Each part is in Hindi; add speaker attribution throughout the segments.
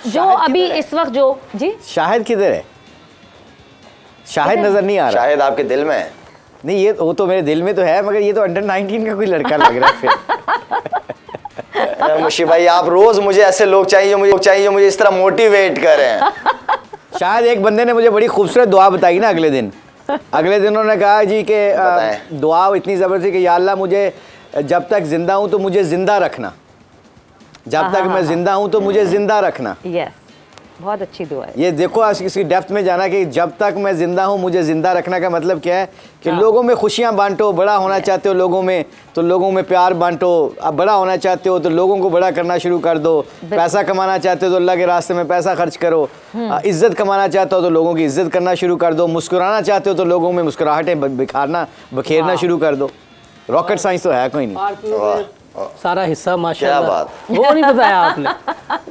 Speaker 1: जो अभी इस वक्त जो जी
Speaker 2: शाहिद किधर है? शाहिद नजर नहीं आ रहा।
Speaker 3: शाहिद आपके दिल में है?
Speaker 2: नहीं, ये वो तो मेरे दिल में तो है, मगर ये तो अंडर 19 का कोई लड़का लग रहा है फिर।
Speaker 3: मुशी भाई, आप रोज मुझे ऐसे लोग चाहिए जो मुझे इस तरह मोटिवेट करें।
Speaker 2: शायद एक बंदे ने मुझे बड़ी खूबसूरत दुआ बताई ना अगले दिन उन्होंने कहा जी कि दुआ इतनी ज़बरदस्त कि या अल्लाह मुझे जब तक जिंदा हूँ तो मुझे जिंदा रखना, जब तक मैं जिंदा हूँ तो मुझे जिंदा रखना।
Speaker 1: यस, बहुत अच्छी दुआ है।
Speaker 2: ये देखो आज इसकी डेप्थ में जाना कि जब तक मैं जिंदा हूँ मुझे जिंदा रखना का मतलब क्या है कि लोगों में खुशियाँ बांटो, बड़ा होना चाहते हो लोगों में तो लोगों में प्यार बांटो, अब बड़ा होना चाहते हो तो लोगों को बड़ा करना शुरू कर दो, पैसा कमाना चाहते हो तो अल्लाह के रास्ते में पैसा खर्च करो, इज्जत कमाना चाहते हो तो लोगों की इज्जत करना शुरू कर दो, मुस्कुराना चाहते हो तो लोगों में मुस्कुराहटें बखेरना शुरू कर दो। रॉकेट साइंस तो है कोई नहीं।
Speaker 4: सारा हिस्सा माशाल्लाह। वो नहीं बताया आपने,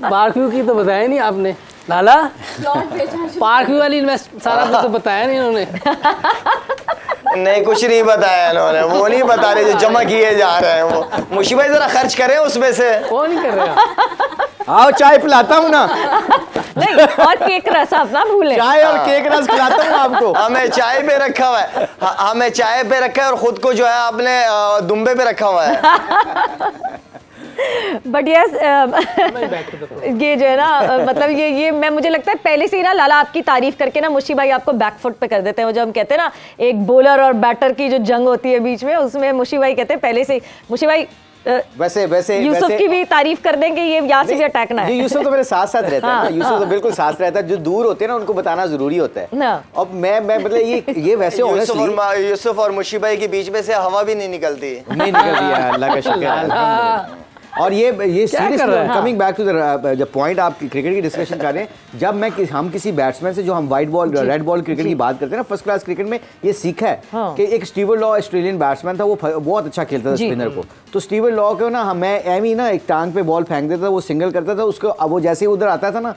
Speaker 4: पार्क की तो बताया नहीं आपने लाला, पार्क वाली सारा कुछ तो बताया नहीं उन्होंने।
Speaker 3: नहीं, कुछ नहीं बताया इन्होंने, वो नहीं बता रहे जो जमा किए जा रहे हैं वो। मुशी भाई जरा खर्च करें उसमें से।
Speaker 4: वो नहीं कर रहे।
Speaker 2: आओ चाय पिलाता हूँ ना।
Speaker 1: नहीं, और केक रस आप ना भूलें।
Speaker 2: चाय और केक रस खिलाता हूँ आपको।
Speaker 3: हमें चाय पे रखा हुआ है, हमें चाय पे रखा है और खुद को जो है आपने दुम्बे पे रखा हुआ है।
Speaker 1: बट यस ये जो है ना मतलब ये मैं मुझे लगता है पहले से ही ना लाला आपकी तारीफ करके ना मुशी भाई आपको बैकफुट पे कर देते हैं। वो जो हम कहते हैं ना एक बॉलर और बैटर की जो जंग होती है बीच में, उसमें मुशी भाई कहते हैं पहले से ही। मुशी भाई
Speaker 2: वैसे
Speaker 1: यूसुफ की भी तारीफ कर देंगे, ये यहाँ से भी अटैक ना है।
Speaker 2: यूसुफ तो मेरे साथ साथ रहता है ना, यूसुफ तो बिल्कुल साथ रहता है। जो दूर होते हैं ना उनको बताना जरूरी होता है। अब मैं मतलब ये वैसे
Speaker 3: यूसुफ और मुशी भाई के बीच में से हवा भी नहीं निकलती
Speaker 2: अल्लाह का शुक्र है। और ये कमिंग बैक टू द जब पॉइंट आप क्रिकेट की डिस्कशन कर रहे हैं, जब हम किसी बैट्समैन से जो हम white ball red ball cricket की बात करते हैं ना, फर्स्ट क्लास क्रिकेट में ये सीखा है कि एक स्टीवन लॉ ऑस्ट्रेलियन बैट्समैन था, वो बहुत अच्छा खेलता था स्पिनर को। तो स्टीवन लॉ को ना मैं एम ही ना एक टांग पे बॉल फेंक देता था, वो सिंगल करता था उसको। अब वो जैसे ही उधर आता था ना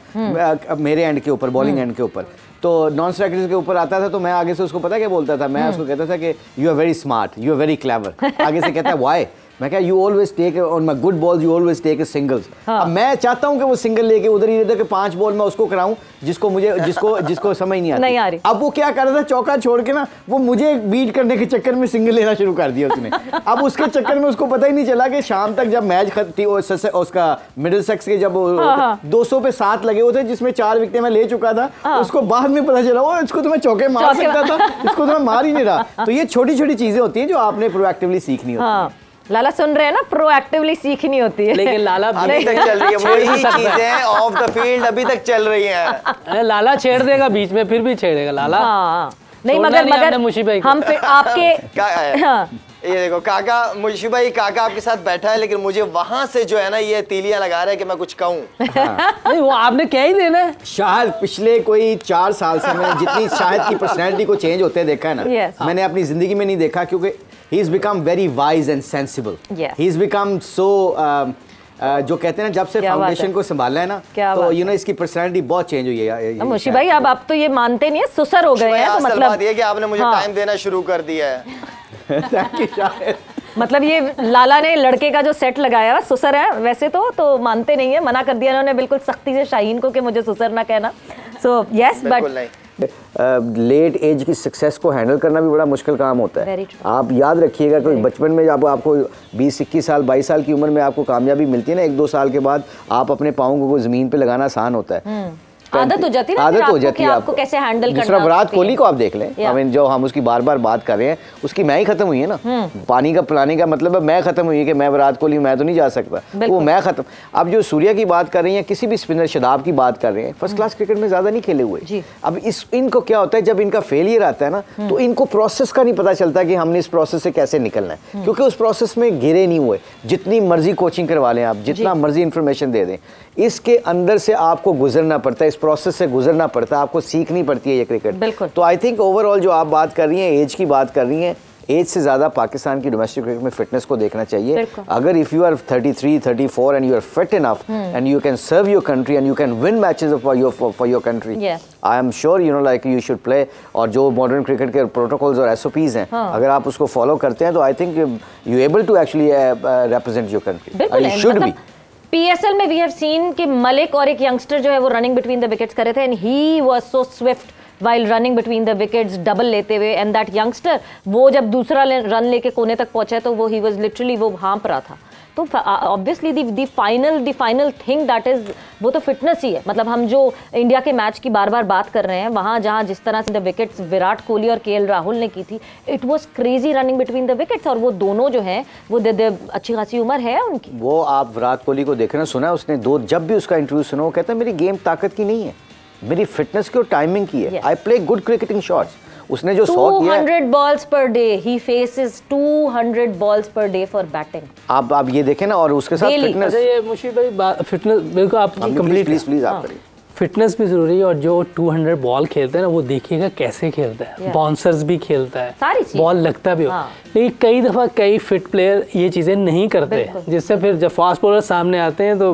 Speaker 2: मेरे एंड के ऊपर, बॉलिंग एंड के ऊपर, तो नॉन स्ट्राइकर्स के ऊपर आता था तो मैं आगे से उसको पता क्या बोलता था, मैं उसको कहता था कि you are very smart, you are very clever. आगे से कहता है व्हाई, मैं क्या you always take on my good balls, you always take singles. अब मैं चाहता हूं कि वो सिंगल लेके उधर ही रहता कि 5 बॉल मैं उसको कराऊं जिसको समझ नहीं आ रही। अब वो क्या कर रहा था, चौका छोड़ के ना वो मुझे बीट करने के चक्कर में सिंगल लेना शुरू कर दिया उसने। अब उसके चक्कर में उसको पता ही नहीं चला कि शाम तक जब मैच उसका मिडिल सेक्स के जब 200 पे 7 लगे हुए थे जिसमें 4 विकेटें मैं ले चुका था, उसको बाद में पता चला वो इसको तो मैं चौके मार सकता था, इसको तो मैं मार ही नहीं रहा। तो ये छोटी छोटी चीजें होती हैं जो आपने प्रोएक्टिवली सीखनी होती है।
Speaker 1: लाला सुन रहे हैं ना, प्रोएक्टिवली सीखनी होती है।
Speaker 4: लेकिन लाला
Speaker 3: अभी तक चल रही है, वही चीजें ऑफ द फील्ड अभी तक चल रही हैं।
Speaker 4: लाला छेड़ देगा बीच में, फिर भी छेड़ेगा लाला।
Speaker 1: नहीं मगर हम फिर आपके
Speaker 3: ये देखो काका, मुशी भाई काका आपके साथ बैठा है, लेकिन मुझे वहां से जो है ना ये तीलियां लगा रहा है कि मैं कुछ कहूं।
Speaker 4: नहीं, वो आपने क्या ही देना है।
Speaker 2: शायद पिछले कोई 4 साल से मैं जितनी शायद की पर्सनैलिटी को चेंज होते देखा है ना, मैंने अपनी जिंदगी में नहीं देखा, क्योंकि he is become very wise and sensible. He is become so जो कहते हैं ना, जब से फाउंडेशन को संभाला है ना, तो यू नो इसकी पर्सनैलिटी बहुत चेंज हुई है।
Speaker 1: मुशी भाई अब आप तो ये मानते नहीं है, सुसर हो गए हैं, तो मतलब
Speaker 3: बात ये कि आपने मुझे टाइम देना शुरू कर दिया है।
Speaker 1: मतलब ये लाला ने लड़के का जो सेट लगाया है सुसर है, वैसे तो मानते नहीं है, मना कर दिया इन्होंने बिल्कुल सख्ती से शाहीन को कि मुझे सुसर ना कहना। So yes, but
Speaker 2: late age की सक्सेस को हैंडल करना भी बड़ा मुश्किल काम होता है। आप याद रखिएगा कि बचपन में जब आपको 20-21 साल 22 साल की उम्र में आपको कामयाबी मिलती है ना, 1-2 साल के बाद आप अपने पाँव को ज़मीन पे लगाना आसान होता है।
Speaker 1: आदत हो जाती है,
Speaker 2: आदत हो जाती है
Speaker 1: आपको कैसे हैंडल करना।
Speaker 2: दूसरा विराट कोहली को आप देख लें, I mean, जो हम उसकी बार बार बात कर रहे हैं, उसकी मैं ही खत्म हुई है ना। पानी का पिलाने का मतलब है मैं खत्म हुई है कि मैं विराट कोहली मैं तो नहीं जा सकता, वो मैं खत्म। अब जो सूर्या की बात कर रही हैं, किसी भी स्पिनर शदाब की बात कर रहे हैं, फर्स्ट क्लास क्रिकेट में ज्यादा नहीं खेले हुए। अब इनको क्या होता है, जब इनका फेलियर आता है ना, तो इनको प्रोसेस का नहीं पता चलता कि हमने इस प्रोसेस से कैसे निकलना है, क्योंकि उस प्रोसेस में घिरे नहीं हुए। जितनी मर्जी कोचिंग करवा लें आप, जितना मर्जी इंफॉर्मेशन दे दें, इसके अंदर से आपको गुजरना पड़ता है, इस प्रोसेस से गुजरना पड़ता है, आपको सीखनी पड़ती है ये क्रिकेट। तो आई थिंक ओवरऑल जो आप बात कर रही हैं, एज की बात कर रही हैं, एज से ज़्यादा पाकिस्तान की डोमेस्टिक क्रिकेट में फिटनेस को देखना चाहिए। अगर if you are 33, 34 and you are fit enough and you can serve your country and you can win matches for your country, I am sure you know like you should play. और जो मॉडर्न क्रिकेट के प्रोटोकॉल्स और SOPs हैं, अगर आप उसको फॉलो करते हैं तो I think you able to actually represent your country, you should be.
Speaker 1: PSL में वी हैव सीन कि मलिक और एक यंगस्टर जो है वो रनिंग बिटवीन द विकेट्स कर रहे थे and he was so Swift while running between the wickets, double लेते हुए, एंड दैट यंगस्टर वो जब दूसरा रन लेके कोने तक पहुंचा तो वो ही वाज लिटरली वो हाँप रहा था। तो obviously the final thing that is वो तो फिटनेस ही है। मतलब हम जो इंडिया के मैच की बार बार बात कर रहे हैं, वहाँ जहाँ जिस तरह से द विकेट्स विराट कोहली और KL राहुल ने की थी, it was crazy running between the wickets. और वो दोनों जो हैं वो अच्छी खासी उम्र है उनकी।
Speaker 2: वो आप विराट कोहली को देखें ना, सुना उसने जब भी उसका इंटरव्यू सुना वो कहता है मेरी गेम ताकत की नहीं है, मेरी फिटनेस की और टाइमिंग की है। I play good cricketing shots. उसने जो
Speaker 1: 200 balls per day, he faces 200 balls per day for batting.
Speaker 2: आप ये देखें ना, और उसके साथ फिटनेस।
Speaker 4: अच्छा ये मुशीब भाई फिटनेस बिल्कुल आप कंप्लीट
Speaker 2: प्लीज आप करिए।
Speaker 4: फिटनेस भी जरूरी है, और जो 200 बॉल खेलते हैं ना वो देखिएगा कैसे खेलता है, बाउंसर्स भी खेलता है, बॉल लगता भी हो। लेकिन कई दफ़ा कई फिट प्लेयर ये चीज़ें नहीं करते, जिससे फिर जब फास्ट बॉलर सामने आते हैं तो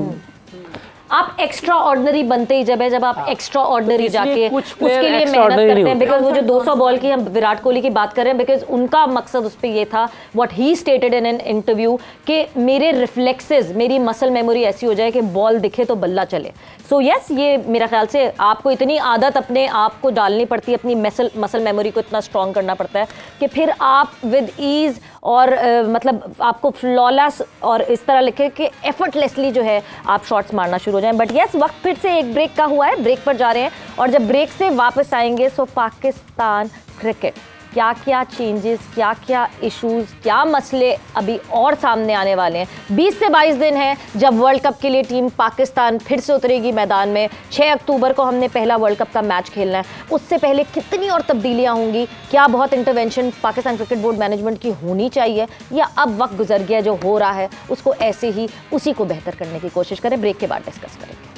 Speaker 1: आप एक्स्ट्रा ऑर्डिनरी बनते ही जब आप एक्स्ट्रा ऑर्डिनरी जाके उसके लिए मेहनत करते हैं। बिकॉज वो जो 200 बॉल की हम विराट कोहली की बात कर रहे हैं, बिकॉज उनका मकसद उस पर ये था, what he stated in an interview, कि मेरे रिफ्लेक्सेस, मेरी मसल मेमोरी ऐसी हो जाए कि बॉल दिखे तो बल्ला चले। सो यस, ये मेरा ख्याल से आपको इतनी आदत अपने आप को डालनी पड़ती है, अपनी मसल मेमोरी को इतना स्ट्रॉन्ग करना पड़ता है कि फिर आप विद ईज और मतलब आपको फ्लॉलेस और इस तरह लिखे कि एफर्टलेसली जो है आप शॉट्स मारना शुरू हो जाएं। बट यस, वक्त फिर से एक ब्रेक का हुआ है, ब्रेक पर जा रहे हैं, और जब ब्रेक से वापस आएंगे सो पाकिस्तान क्रिकेट, क्या क्या चेंजेस, क्या क्या इश्यूज, क्या मसले अभी और सामने आने वाले हैं। 20 से 22 दिन हैं जब वर्ल्ड कप के लिए टीम पाकिस्तान फिर से उतरेगी मैदान में। 6 अक्टूबर को हमने पहला वर्ल्ड कप का मैच खेलना है। उससे पहले कितनी और तब्दीलियां होंगी, क्या बहुत intervention Pakistan cricket board management की होनी चाहिए, या अब वक्त गुजर गया, जो हो रहा है उसको ऐसे ही उसी को बेहतर करने की कोशिश करें। ब्रेक के बाद डिस्कस करेंगे।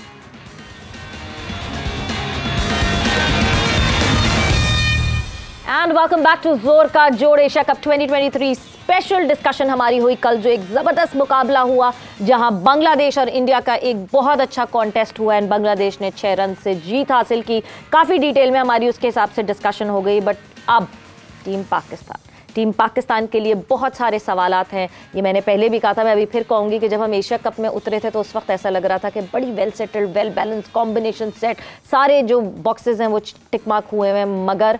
Speaker 1: एंड वेलकम बैक टू जोर का जोड़ एशिया कप 2023 स्पेशल डिस्कशन हमारी हुई कल, जो एक ज़बरदस्त मुकाबला हुआ जहां बांग्लादेश और इंडिया का एक बहुत अच्छा कॉन्टेस्ट हुआ एंड बांग्लादेश ने 6 रन से जीत हासिल की। काफ़ी डिटेल में हमारी उसके हिसाब से डिस्कशन हो गई। बट अब टीम पाकिस्तान के लिए बहुत सारे सवालात हैं। ये मैंने पहले भी कहा था, मैं अभी फिर कहूँगी कि जब हम एशिया कप में उतरे थे तो उस वक्त ऐसा लग रहा था कि बड़ी well settled, well balance combination set, सारे जो बॉक्सेस हैं वो टिक मार्क हुए हैं। मगर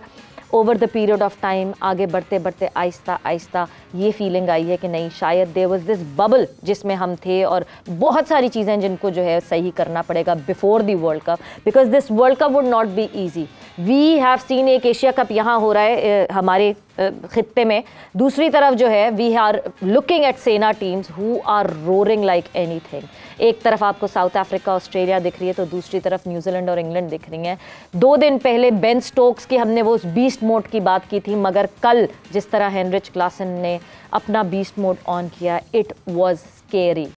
Speaker 1: over the period of time, आगे बढ़ते बढ़ते आहिस्ता आहिस्ता ये फीलिंग आई है कि नहीं, शायद देयर वाज दिस बबल जिसमें हम थे, और बहुत सारी चीज़ें जिनको जो है सही करना पड़ेगा before the world cup, because this world cup would not be easy. We have seen एक एशिया कप यहाँ हो रहा है हमारे खित्ते में, दूसरी तरफ जो है we are looking at SENA teams who are roaring like anything. एक तरफ आपको साउथ अफ्रीका, ऑस्ट्रेलिया दिख रही है, तो दूसरी तरफ न्यूजीलैंड और इंग्लैंड दिख रही हैं। 2 दिन पहले बेन स्टोक्स की हमने वो उस बीस्ट मोड की बात की थी, मगर कल जिस तरह हेनरिच क्लासन ने अपना बीस्ट मोड ऑन किया, इट वाज स्केरी।